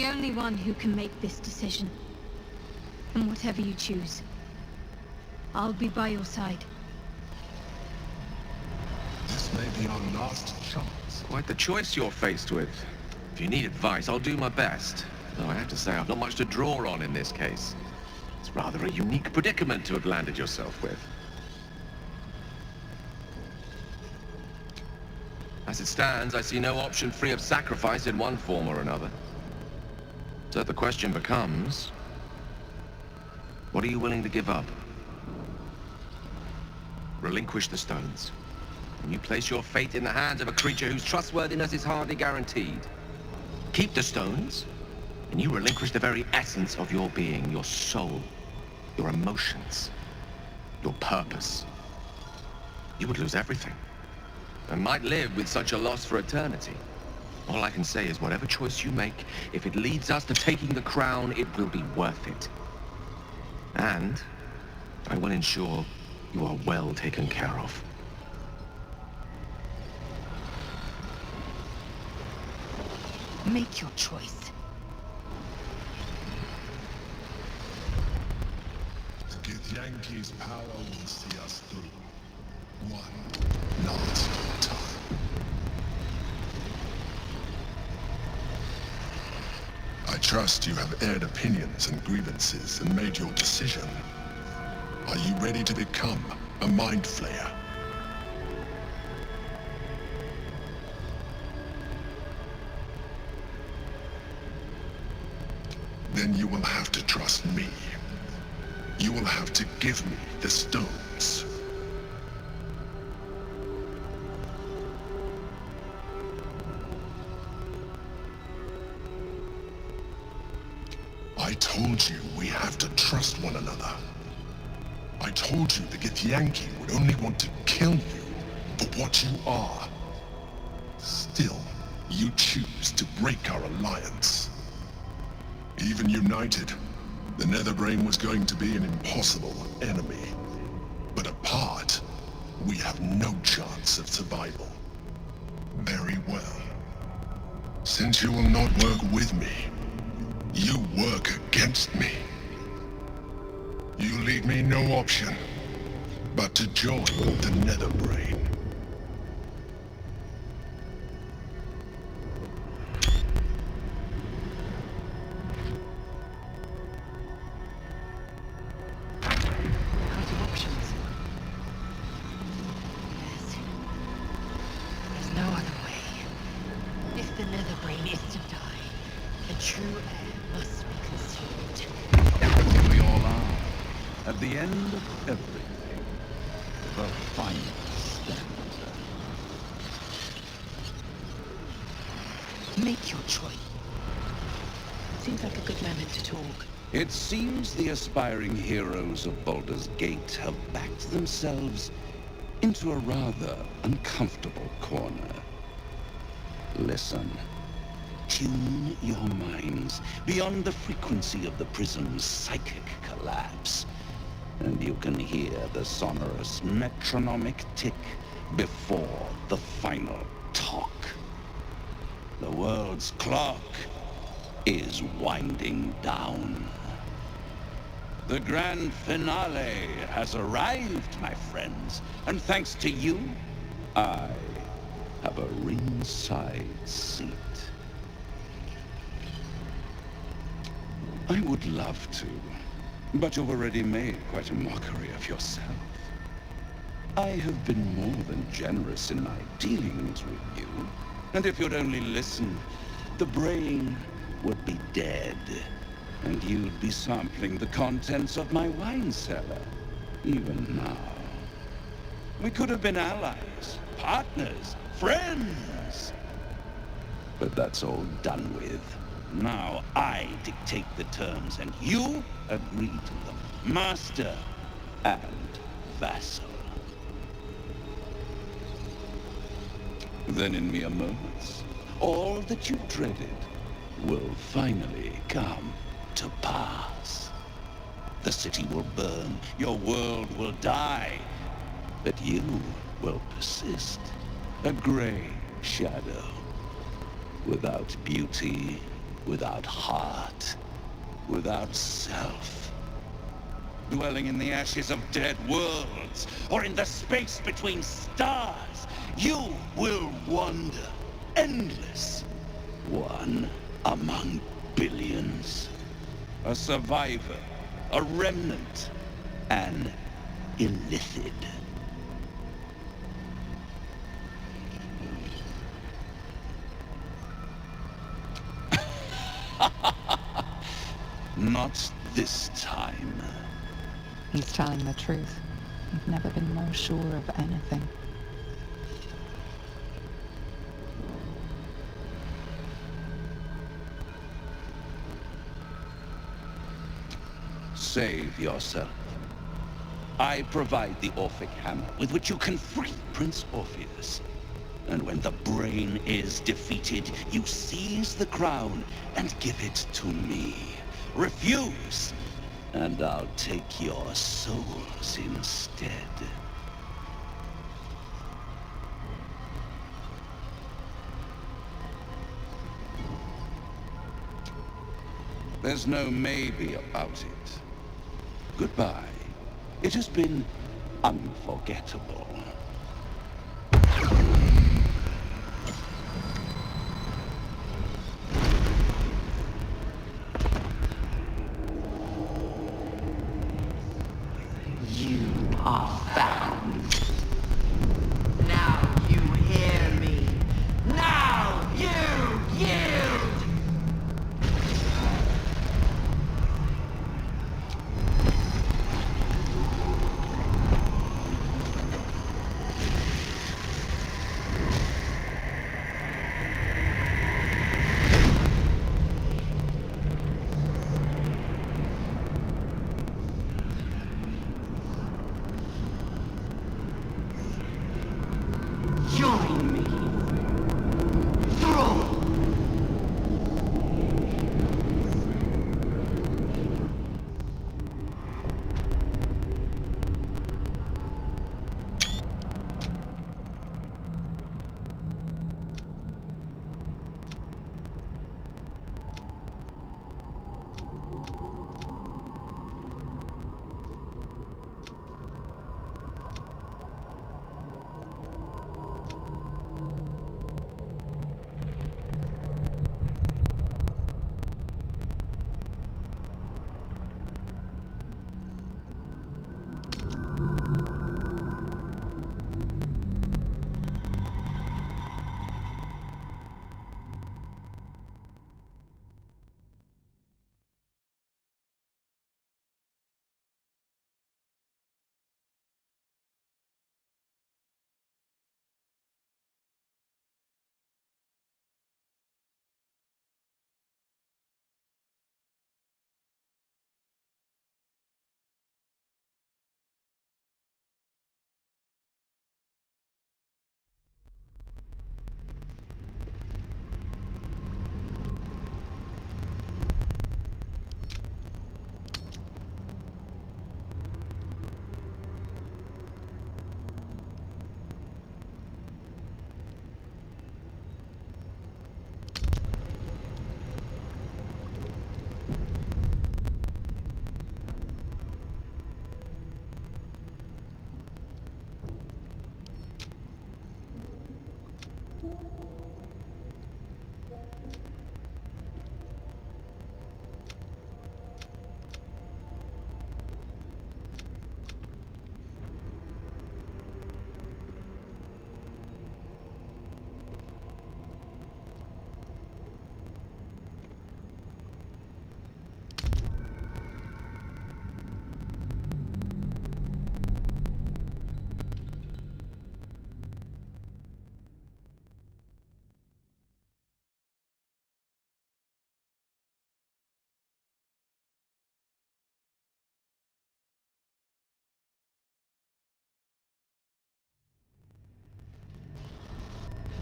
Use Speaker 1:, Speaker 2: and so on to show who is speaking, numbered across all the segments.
Speaker 1: the only one who can make this decision. And whatever you choose, I'll be by your side.
Speaker 2: This may be our last chance.
Speaker 3: Quite the choice you're faced with. If you need advice, I'll do my best. Though I have to say I've not much to draw on in this case. It's rather a unique predicament to have landed yourself with. As it stands, I see no option free of sacrifice in one form or another. So the question becomes, what are you willing to give up? Relinquish the stones, and you place your fate in the hands of a creature whose trustworthiness is hardly guaranteed. Keep the stones, and you relinquish the very essence of your being, your soul, your emotions, your purpose. You would lose everything, and might live with such a loss for eternity. All I can say is whatever choice you make, if it leads us to taking the crown, it will be worth it. And I will ensure you are well taken care of.
Speaker 1: Make your choice.
Speaker 2: The Githyanki's power will see us through. One last time. I trust you have aired opinions and grievances and made your decision. Are you ready to become a Mind Flayer? Then you will have to trust me. You will have to give me the stones. I told you we have to trust one another. I told you the Githyanki would only want to kill you for what you are. Still, you choose to break our alliance. Even united, the Netherbrain was going to be an impossible enemy. But apart, we have no chance of survival. Very well. Since you will not work with me, you work against me. You leave me no option but to join the Netherbrain.
Speaker 1: Out of options. There's no other way. If the Netherbrain is to die, the true heir must be consumed.
Speaker 4: We all are. At the end of everything, the final stanza.
Speaker 1: Make your choice. Seems like a good moment to talk.
Speaker 4: It seems the aspiring heroes of Baldur's Gate have backed themselves into a rather uncomfortable corner. Listen. Tune your minds beyond the frequency of the prism's psychic collapse, and you can hear the sonorous metronomic tick before the final talk. The world's clock is winding down. The grand finale has arrived, my friends, and thanks to you, I have a ringside seat. I would love to, but you've already made quite a mockery of yourself. I have been more than generous in my dealings with you, and if you'd only listen, the brain would be dead, and you'd be sampling the contents of my wine cellar, even now. We could have been allies, partners, friends. But that's all done with. Now I dictate the terms, and you agree to them. Master and vassal. Then in mere moments, all that you dreaded will finally come to pass. The city will burn, your world will die, but you will persist. A gray shadow, without beauty without heart, without self. Dwelling in the ashes of dead worlds, or in the space between stars, you will wander, endless, one among billions. A survivor, a remnant, an illithid. Not this time.
Speaker 5: He's telling the truth. I've never been more sure of anything.
Speaker 4: Save yourself. I provide the Orphic hammer with which you can free Prince Orpheus. And when the brain is defeated, you seize the crown and give it to me. Refuse, and I'll take your souls instead. There's no maybe about it. Goodbye. It has been unforgettable.
Speaker 6: You are found. Now you hear me. Now you yield! Join me. Throw.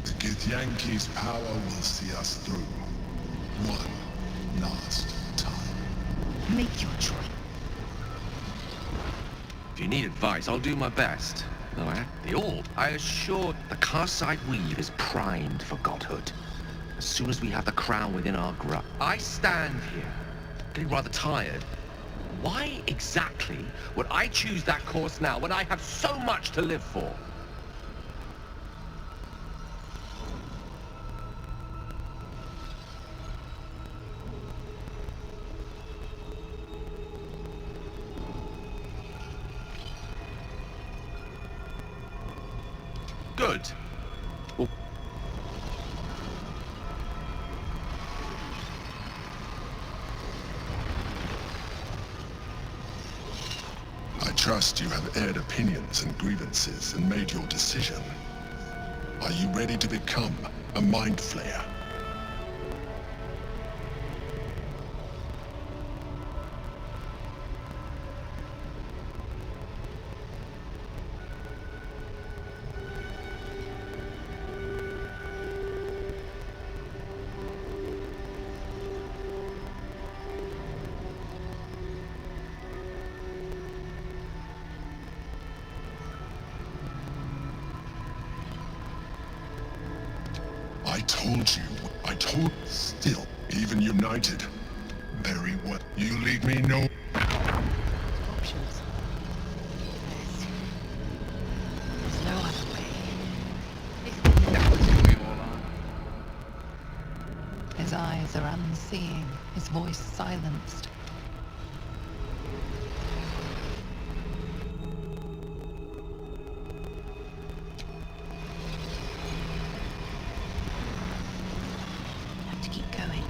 Speaker 2: The Githyanki's power will see us through. One last time.
Speaker 1: Make your choice.
Speaker 3: If you need advice, I'll do my best. Though I have the orb, I assure the Karsite weave is primed for godhood. as soon as we have the crown within our grasp. I stand here, getting rather tired. Why exactly would I choose that course now when I have so much to live for? Good. Well,
Speaker 2: I trust you have aired opinions and grievances and made your decision. Are you ready to become a mind flayer? Still, even united. Very well. You leave me no...
Speaker 1: Options. There's no other way.
Speaker 5: His eyes are unseeing, his voice silenced.
Speaker 1: Have to keep going.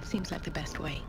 Speaker 7: Seems like the best way.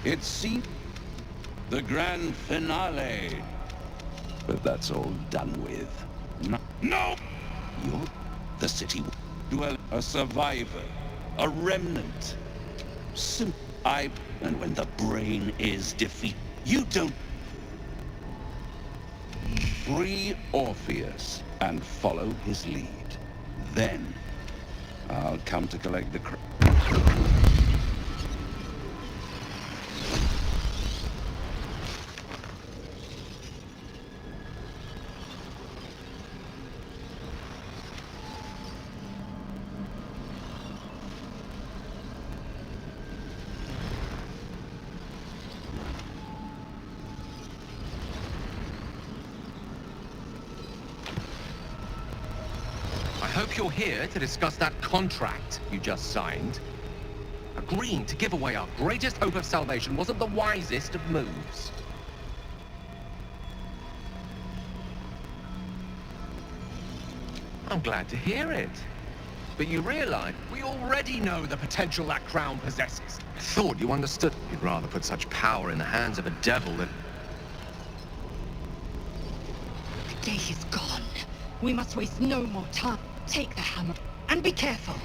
Speaker 4: It seems the grand finale. But that's all done with. No! You're the city dweller, a survivor, a remnant. And when the brain is defeated, you don't... Free Orpheus and follow his lead. Then, I'll come to collect the
Speaker 3: I hope you're here to discuss that contract you just signed. Agreeing to give away our greatest hope of salvation wasn't the wisest of moves. I'm glad to hear it. But you realize we already know the potential that crown possesses. I thought you understood. You'd rather put such power in the hands of a devil than...
Speaker 1: The day is gone. We must waste no more time. Take the hammer and be careful.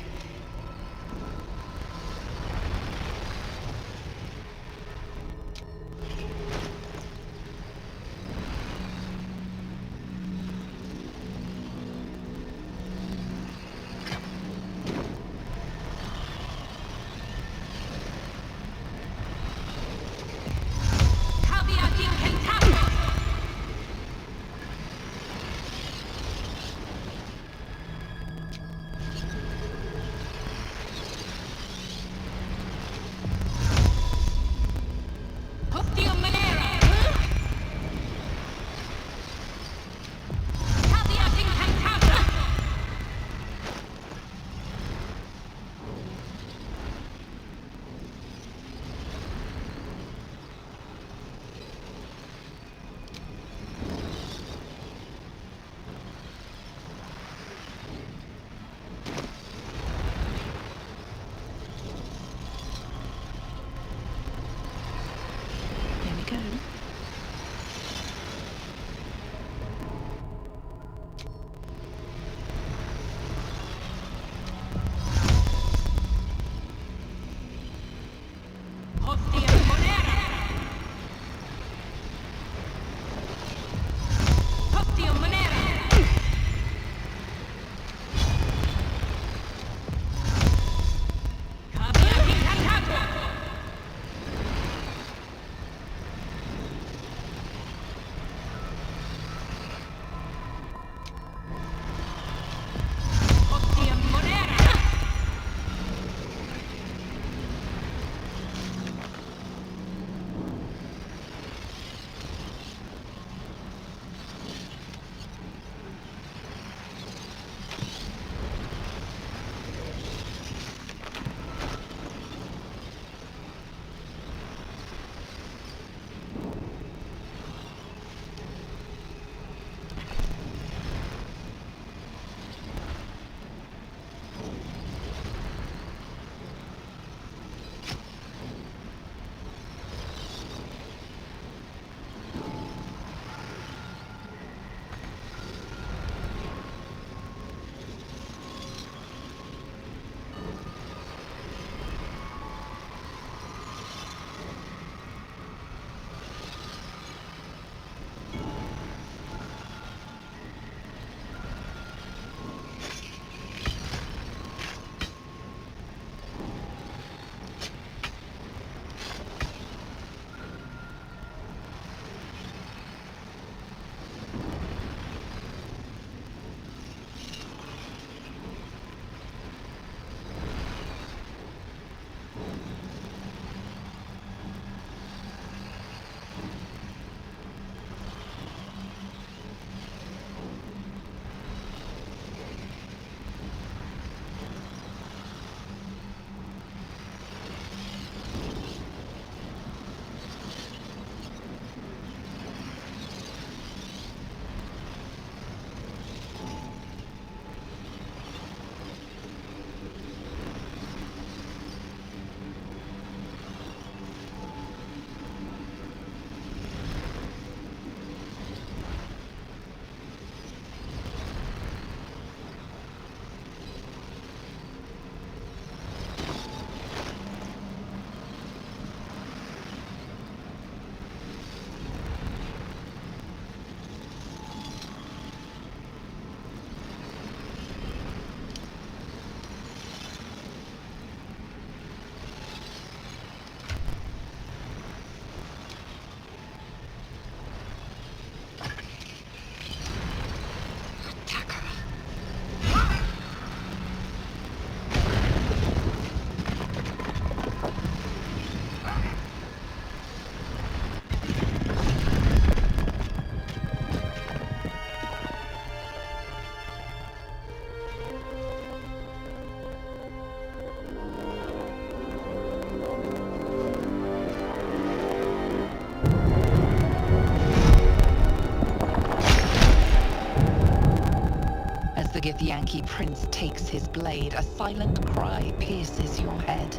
Speaker 5: the Yankee prince takes his blade, a silent cry pierces your head.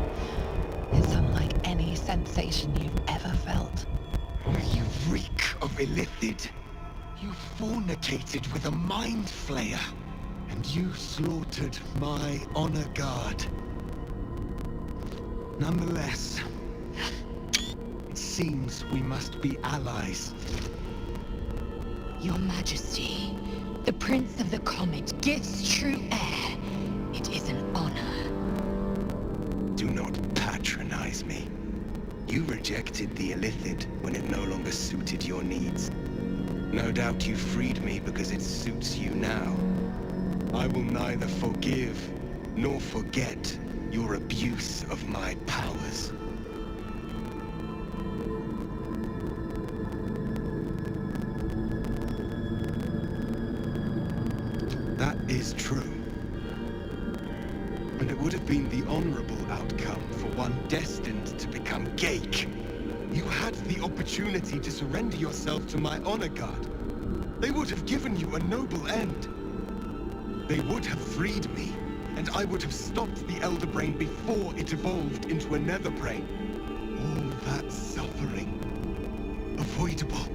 Speaker 5: It's unlike any sensation you've ever felt.
Speaker 8: You reek of illithid. You fornicated with a mind flayer. And you slaughtered my honor guard. Nonetheless, it seems we must be allies.
Speaker 1: Your Majesty, the Prince of the Comet gives true air. It is an honor.
Speaker 8: Do not patronize me. You rejected the illithid when it no longer suited your needs. No doubt you freed me because it suits you now. I will neither forgive nor forget your abuse of my powers. That is true. And it would have been the honorable outcome for one destined to become Geik. You had the opportunity to surrender yourself to my honor guard. They would have given you a noble end. They would have freed me, and I would have stopped the Elder Brain before it evolved into a Nether Brain. All that suffering, avoidable,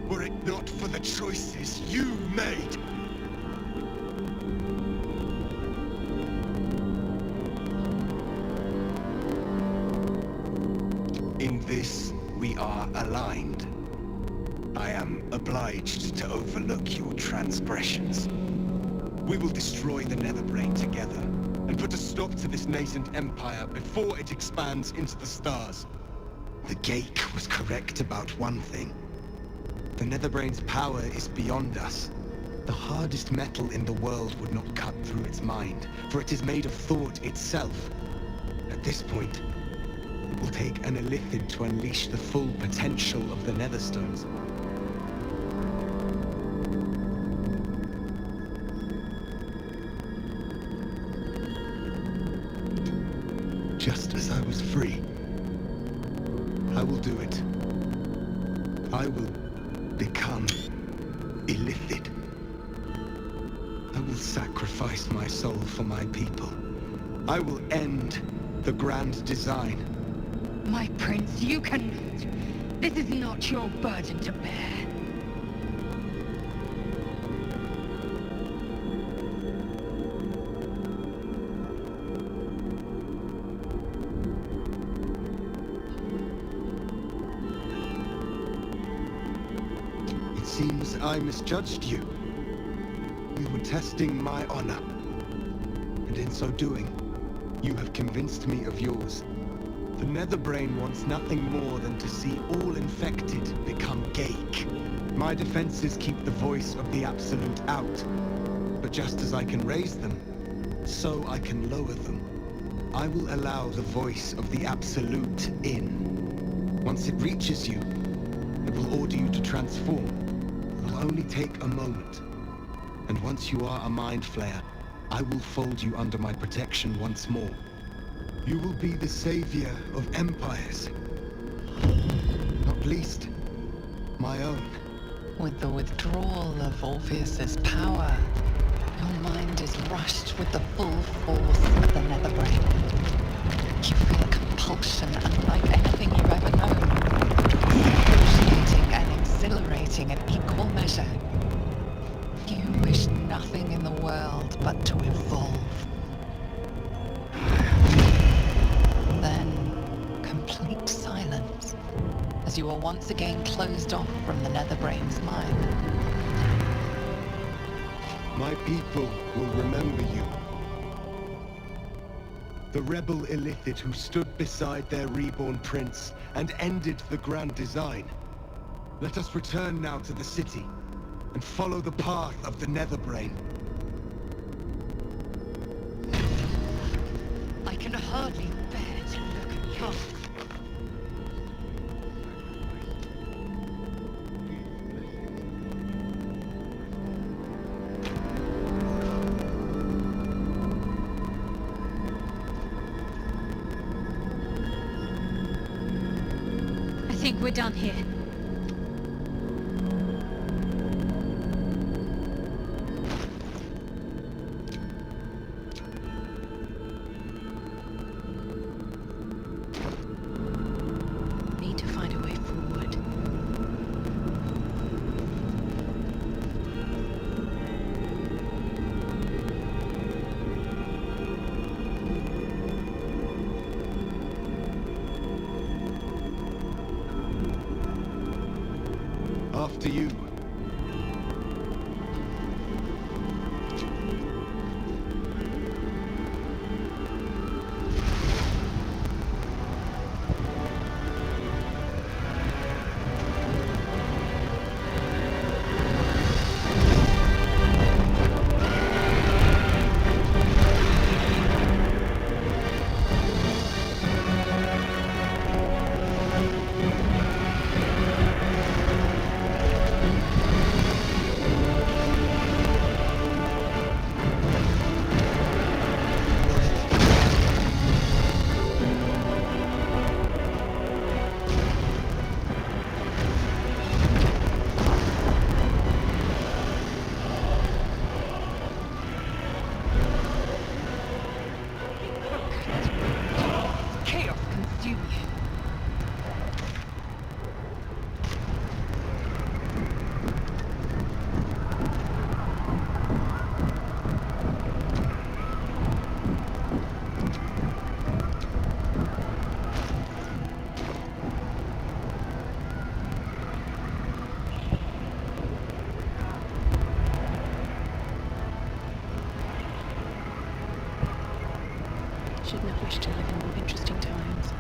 Speaker 8: were it not for the choices you made. In this, we are aligned. I am obliged to overlook your transgressions. We will destroy the Netherbrain together, and put a stop to this nascent empire before it expands into the stars. The Geik was correct about one thing. The Netherbrain's power is beyond us. The hardest metal in the world would not cut through its mind, for it is made of thought itself. At this point, it will take an illithid to unleash the full potential of the Netherstones. Just as I was free, I will do it. I will become illithid. I will sacrifice my soul for my people. I will end the grand design.
Speaker 1: My prince, you cannot. This is not your burden to bear.
Speaker 8: It seems I misjudged you. You were testing my honor. And in so doing, you have convinced me of yours. The Netherbrain wants nothing more than to see all infected become Geik. My defenses keep the voice of the Absolute out. But just as I can raise them, so I can lower them. I will allow the voice of the Absolute in. Once it reaches you, it will order you to transform. It will only take a moment. And once you are a Mind Flayer, I will fold you under my protection once more. You will be the savior of empires. Not least, my own.
Speaker 5: With the withdrawal of Orpheus's power, your mind is rushed with the full force of the Netherbrain. You feel a compulsion unlike anything you've ever known. Excruciating and exhilarating in equal measure. You wish nothing in the world but to evolve. Then, complete silence, as you are once again closed off from the Netherbrain's mind.
Speaker 8: My people will remember you. The rebel illithid who stood beside their reborn prince and ended the grand design. Let us return now to the city and follow the path of the Netherbrain.
Speaker 1: I can hardly bear to look at you. I think we're done here.
Speaker 8: After you.
Speaker 1: Chaos consume you.
Speaker 7: Shouldn't have wished to live in more interesting times.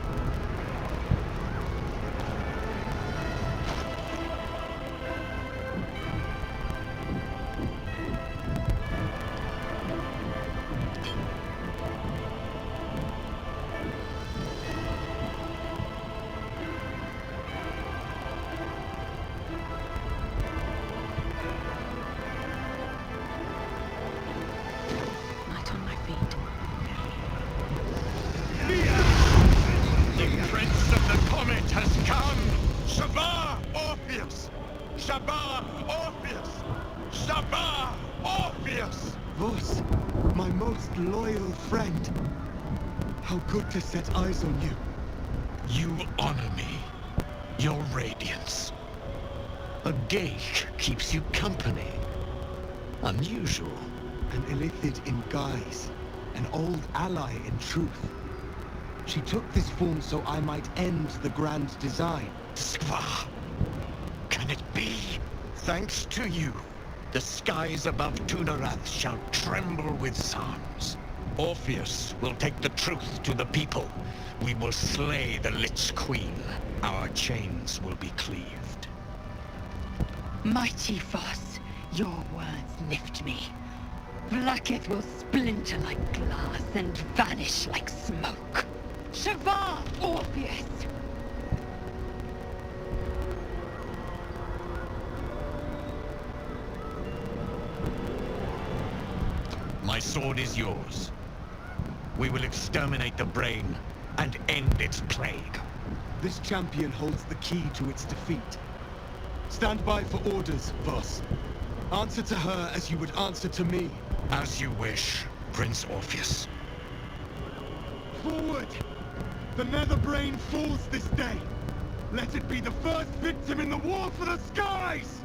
Speaker 7: Light on my feet.
Speaker 9: The Prince of the Comet has come! Shabbat Orpheus! Shabbat Orpheus! Shabbat Orpheus!
Speaker 8: Vos, my most loyal friend. How good to set eyes on you.
Speaker 9: You honor me. Your radiance. A gate keeps you company. Unusual.
Speaker 8: An illithid in guise. An old ally in truth. She took this form so I might end the grand design.
Speaker 9: Skva! Can it be? Thanks to you, the skies above Tunarath shall tremble with psalms. Orpheus will take the truth to the people. We will slay the Lich Queen. Our chains will be cleaved.
Speaker 1: Mighty Voss, your words lift me. Blacketh will splinter like glass and vanish like smoke. Shavar Orpheus!
Speaker 9: My sword is yours. We will exterminate the brain and end its plague.
Speaker 8: This champion holds the key to its defeat. Stand by for orders, Voss. Answer to her as you would answer to me.
Speaker 9: As you wish, Prince Orpheus.
Speaker 8: Forward! The Netherbrain falls this day. Let it be the first victim in the war for the skies!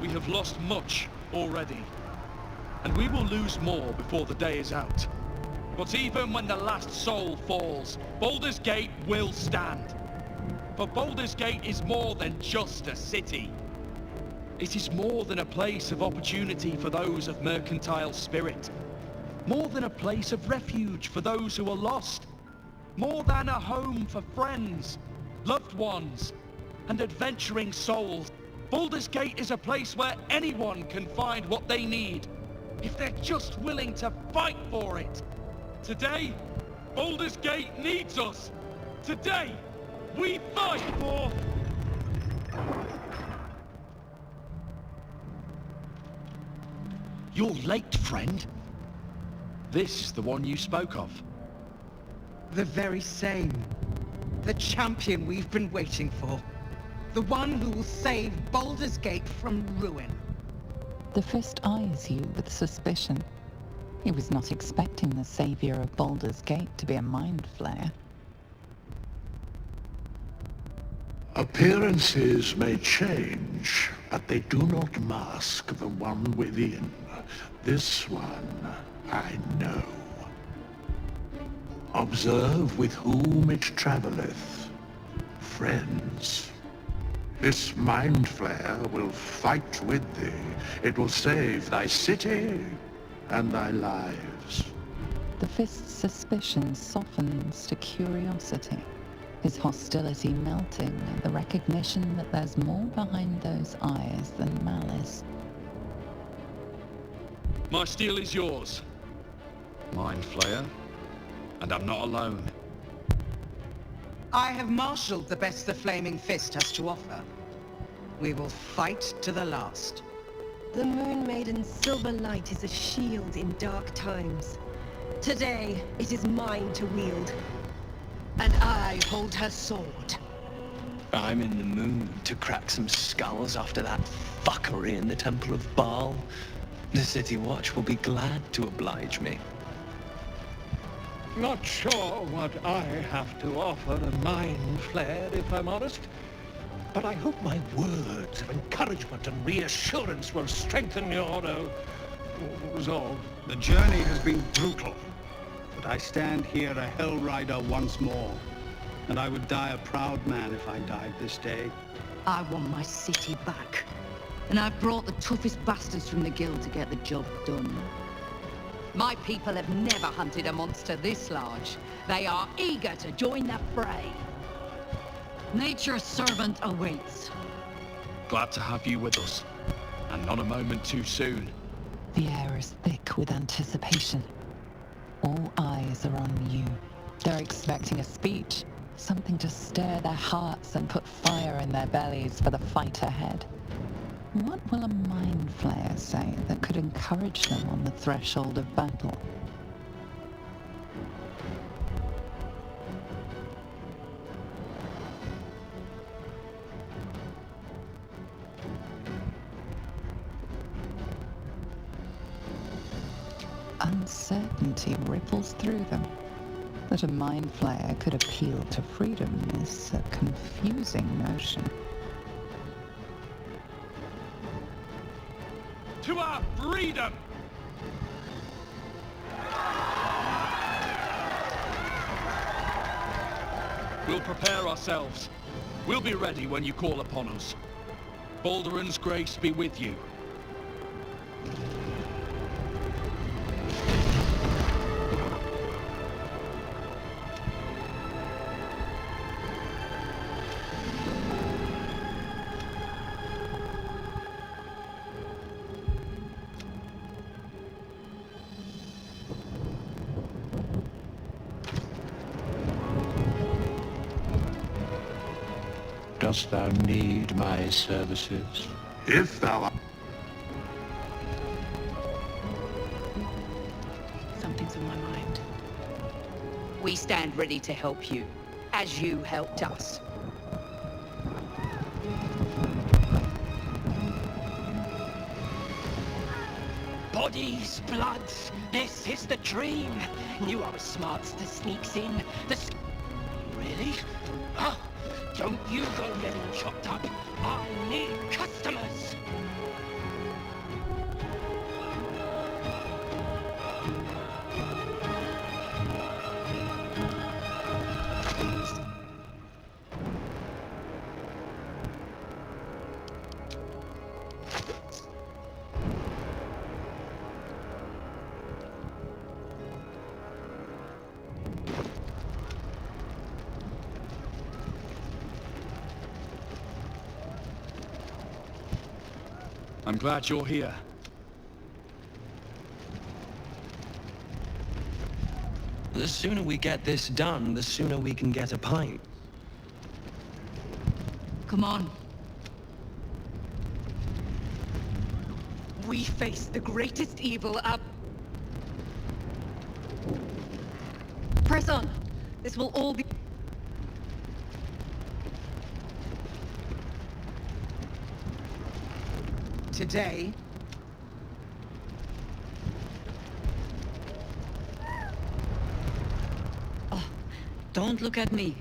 Speaker 10: We have lost much already, and we will lose more before the day is out. But even when the last soul falls, Baldur's Gate will stand. For Baldur's Gate is more than just a city. It is more than a place of opportunity for those of mercantile spirit. More than a place of refuge for those who are lost. More than a home for friends, loved ones, and adventuring souls. Baldur's Gate is a place where anyone can find what they need, if they're just willing to fight for it. Today, Baldur's Gate needs us. Today, we fight for... You're late, friend. This is the one you spoke of.
Speaker 6: The very same. The champion we've been waiting for. The one who will save Baldur's Gate from ruin.
Speaker 5: The Fist eyes you with suspicion. He was not expecting the savior of Baldur's Gate to be a mind flayer.
Speaker 11: Appearances may change, but they do not mask the one within. This one, I know. Observe with whom it traveleth. Friends. This mind flayer will fight with thee. It will save thy city and thy lives.
Speaker 5: The Fist's suspicion softens to curiosity, his hostility melting at the recognition that there's more behind those eyes than malice.
Speaker 10: My steel is yours, Mind Flayer, and I'm not alone.
Speaker 6: I have marshaled the best the Flaming Fist has to offer. We will fight to the last.
Speaker 1: The Moon Maiden's silver light is a shield in dark times. Today, it is mine to wield. And I hold her sword.
Speaker 12: I'm in the mood to crack some skulls after that fuckery in the Temple of Baal. The City Watch will be glad to oblige me.
Speaker 9: Not sure what I have to offer a mind flare, if I'm honest. But I hope my words of encouragement and reassurance will strengthen your resolve.
Speaker 13: The journey has been brutal, but I stand here a Hell Rider once more. And I would die a proud man if I died this day.
Speaker 1: I want my city back. And I've brought the toughest bastards from the guild to get the job done. My people have never hunted a monster this large. They are eager to join the fray. Nature's servant awaits.
Speaker 10: Glad to have you with us, and not a moment too soon.
Speaker 5: The air is thick with anticipation. All eyes are on you. They're expecting a speech, something to stir their hearts and put fire in their bellies for the fight ahead. What will a mind flayer say that could encourage them on the threshold of battle? Uncertainty ripples through them. That a mind flayer could appeal to freedom is a confusing notion.
Speaker 10: To our freedom! We'll prepare ourselves. We'll be ready when you call upon us. Baldur's grace be with you.
Speaker 11: Dost thou need my services? If thou art...
Speaker 7: Something's on my mind.
Speaker 6: We stand ready to help you, as you helped us.
Speaker 1: Bodies, bloods, this is the dream. You are smarts that sneaks in. Really? Oh, don't you go getting chopped up. I need customers.
Speaker 10: I'm glad you're here.
Speaker 12: The sooner we get this done, the sooner we can get a pint.
Speaker 1: Come on.
Speaker 6: We face the greatest evil up.
Speaker 1: Press on. This will all be...
Speaker 6: Today,
Speaker 1: Oh, don't look at me.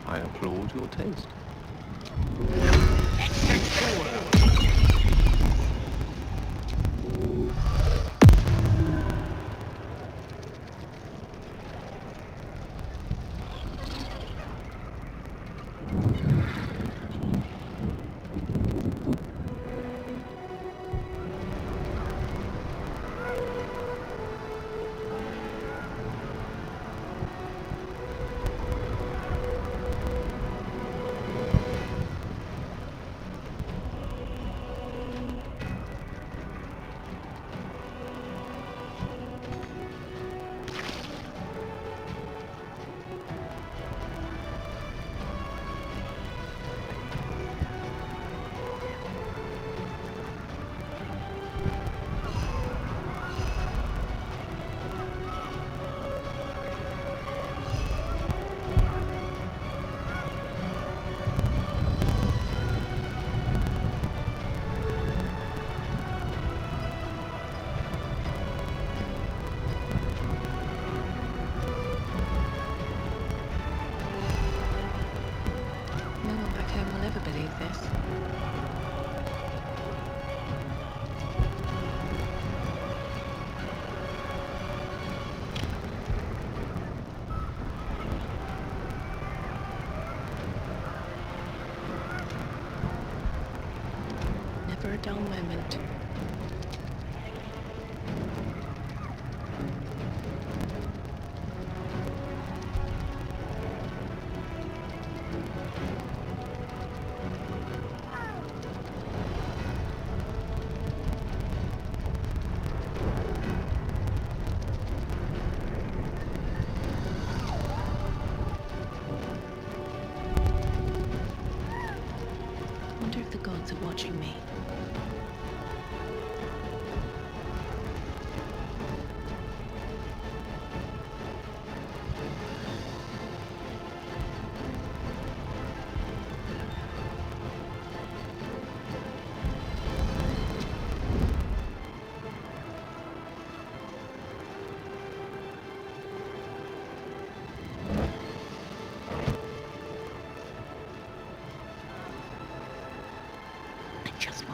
Speaker 3: I applaud your taste.
Speaker 7: No one back home will ever believe this. Never a dull moment. Wonder if the gods are watching me.
Speaker 1: I just want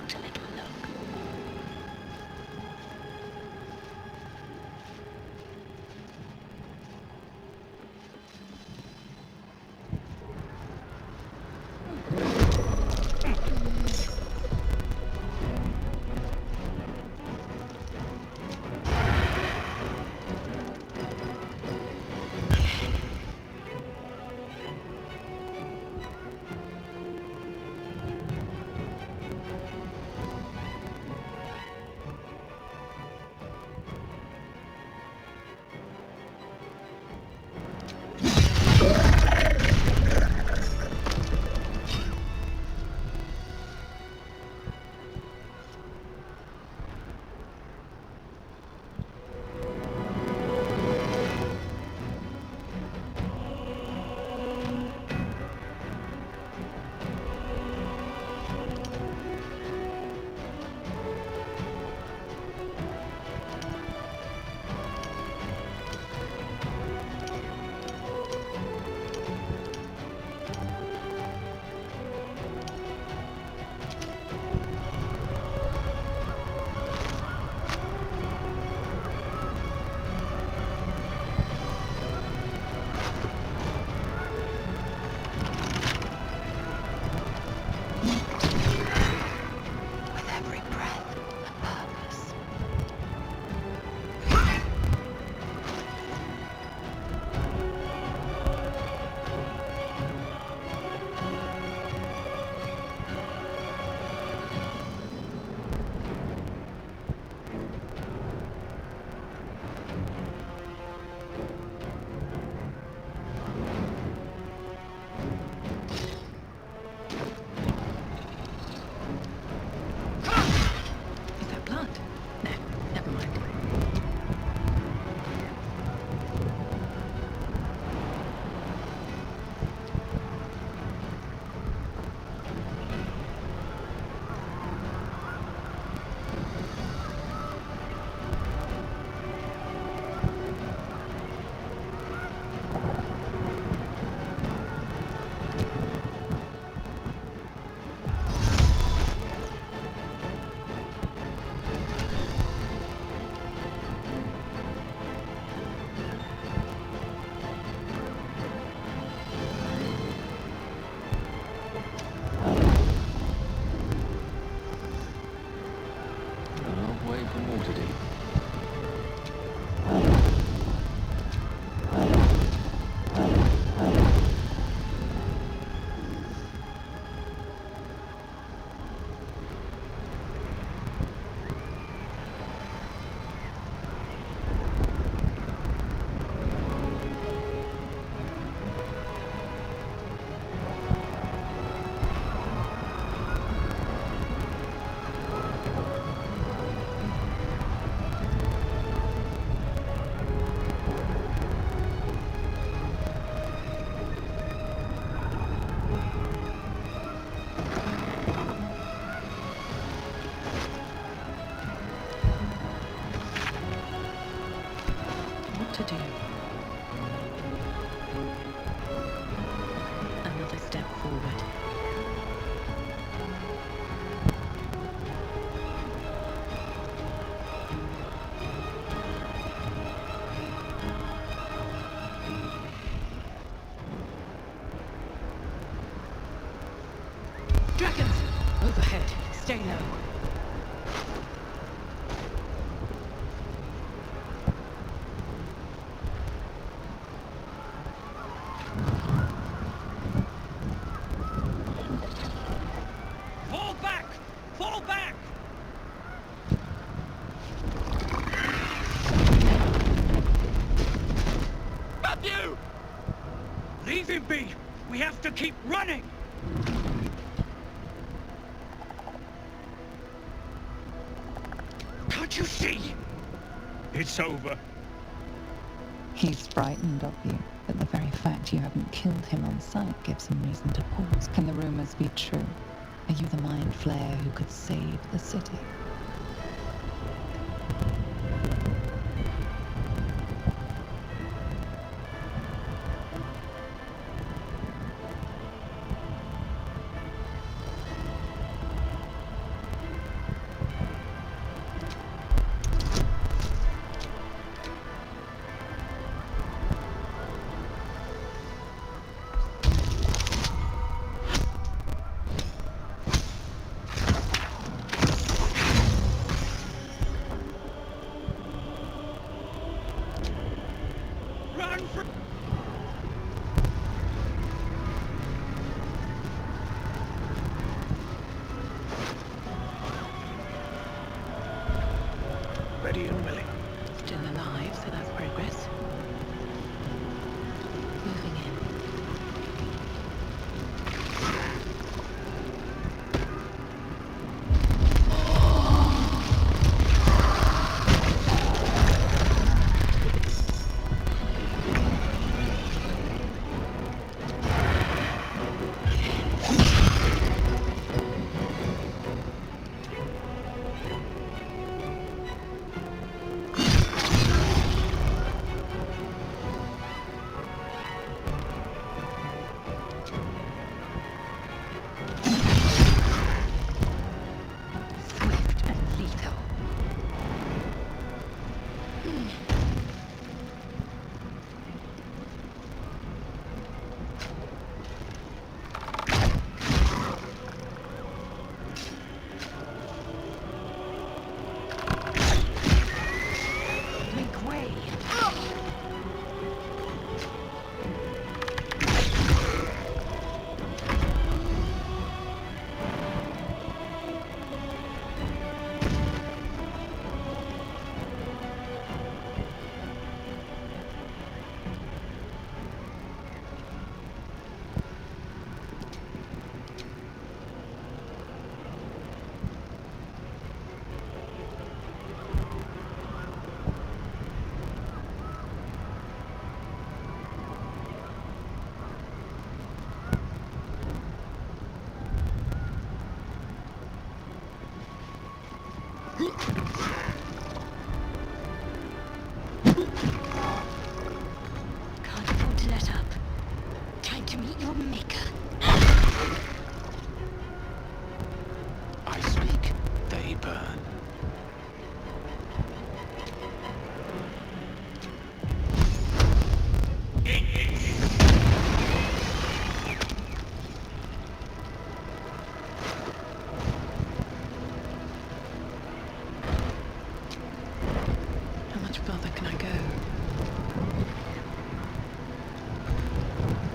Speaker 6: Stay low.
Speaker 10: Fall back! Fall back! Matthew! Leave him be! We have to keep running! Can't you see? It's over.
Speaker 5: He's frightened of you, but the very fact you haven't killed him on sight gives him reason to pause. Can the rumors be true? Are you the mind flayer who could save the city?
Speaker 10: Run for...
Speaker 12: Ready and willing.
Speaker 7: Still alive, so that's progress. Moving in. Swift and lethal. Make way. Can't afford to let up. Time to meet your maker.
Speaker 3: I speak, they burn.
Speaker 7: How much further can I go?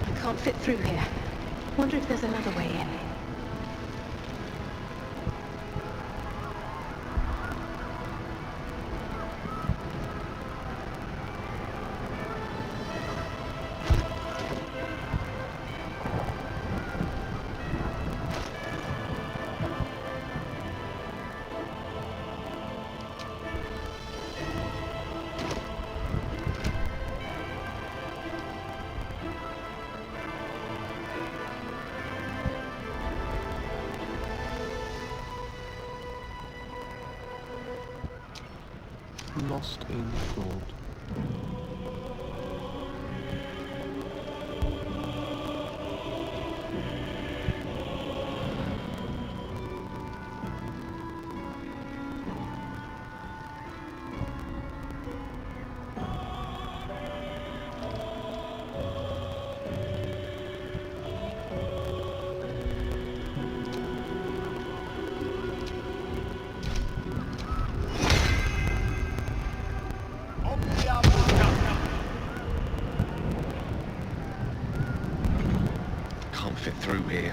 Speaker 7: I can't fit through here. Wonder if there's another way in.
Speaker 12: Lost in thought.
Speaker 3: can't fit through here.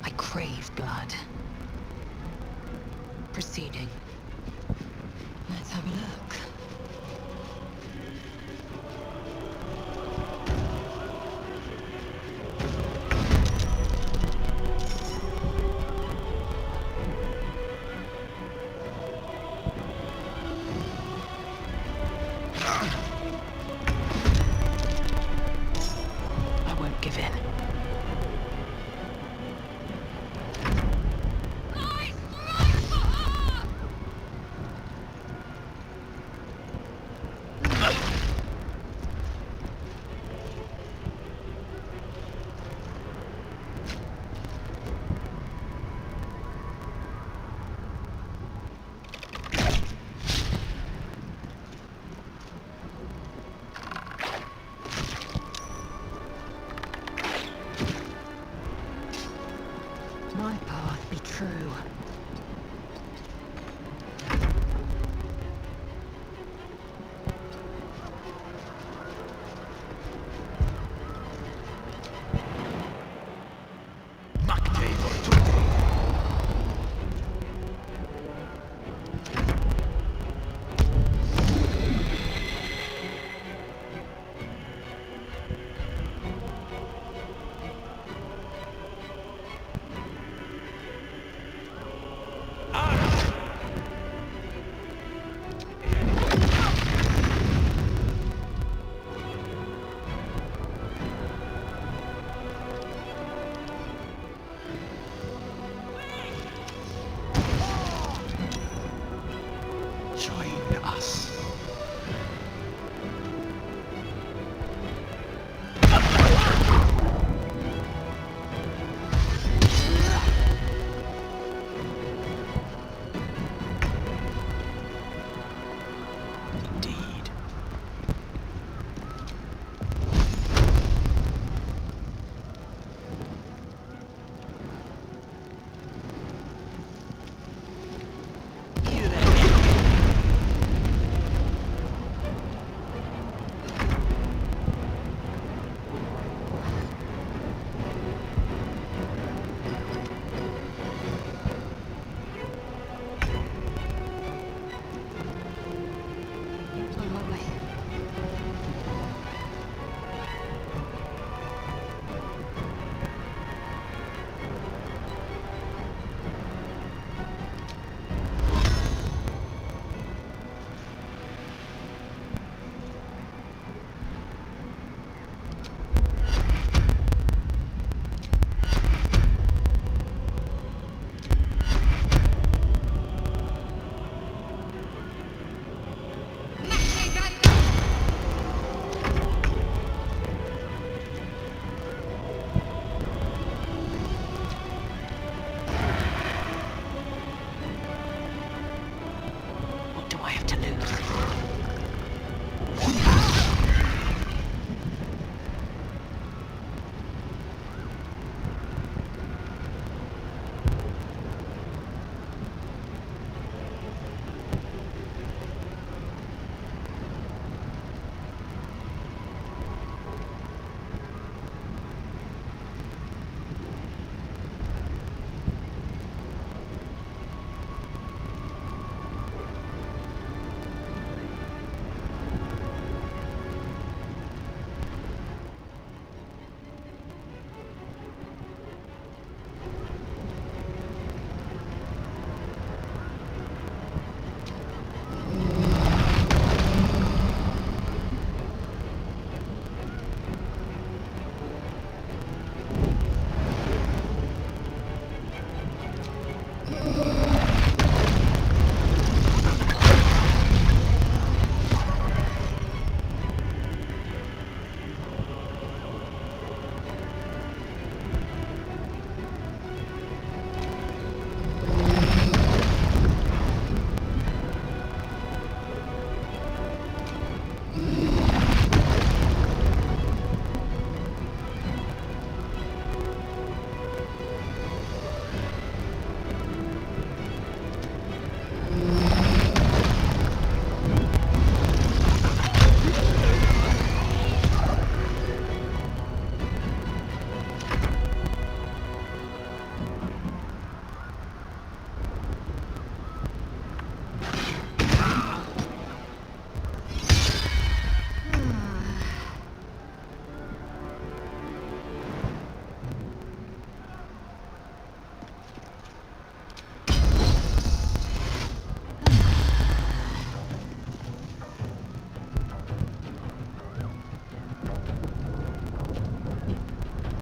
Speaker 1: I crave blood. Proceeding. Let's have a look. I won't give in. My path be true.